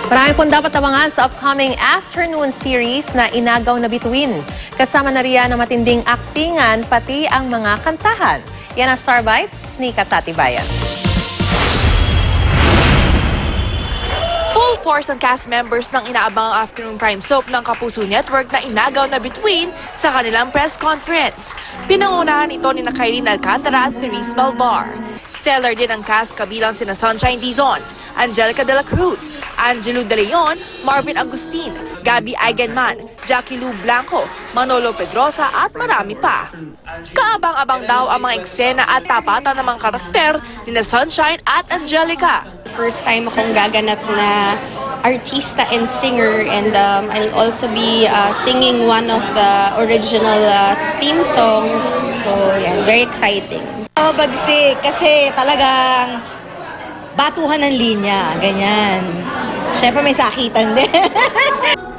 Marami pong dapat abangan sa upcoming afternoon series na Inagaw na Bituin. Kasama na riyan ang matinding aktingan pati ang mga kantahan. Yan ang Star Bites ni Katati Bayan. Full force ng cast members ng inaabangang afternoon prime soap ng Kapuso Network na Inagaw na Bituin sa kanilang press conference. Pinangunahan ito ni Kylene Alcantara at Therese Malvar. Stellar din ang cast kabilang sina Sunshine Dizon, Angelica de la Cruz, Angelo De Leon, Marvin Agustin, Gabby Eigenman, Jackie Lou Blanco, Manolo Pedrosa at marami pa. Kaabang-abang daw ang mga eksena at tapatan ng mga karakter ni Sunshine at Angelica. First time akong gaganap na artista and singer, and I'll also be singing one of the original theme songs. So yeah, very exciting. Mabagsik kasi talagang batuhan ng linya, ganyan. Siyempre may sakitan din.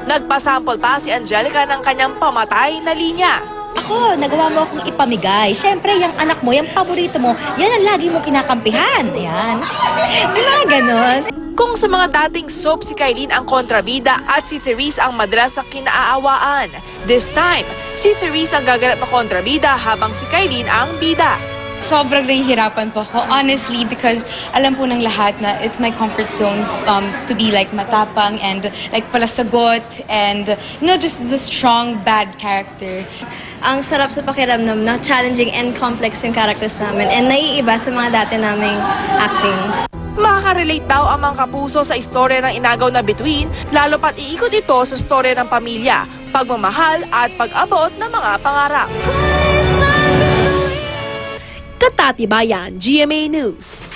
Nagpasample pa si Angelica ng kanyang pamatay na linya. Ako, nagawa mo akong ipamigay. Siyempre, yung anak mo, yung paborito mo, yan ang lagi mong kinakampihan. Ayan. Di ba ganon? Kung sa mga dating soap si Kylene ang kontrabida at si Therese ang madalas ang kinaaawaan. This time, si Therese ang gaganap na kontrabida habang si Kylene ang bida. Sobrang nahihirapan po ako, honestly, because alam po ng lahat na it's my comfort zone to be like matapang and like palasagot and just the strong bad character. Ang sarap sa pakiramdam na challenging and complex yung characters namin and naiiba sa mga dati naming actings. Makaka-relate daw ang mga kapuso sa istorya ng Inagaw na Bituin, lalo pat iikot ito sa istorya ng pamilya, pagmamahal at pag-abot ng mga pangarap. Katati Bayan, GMA News.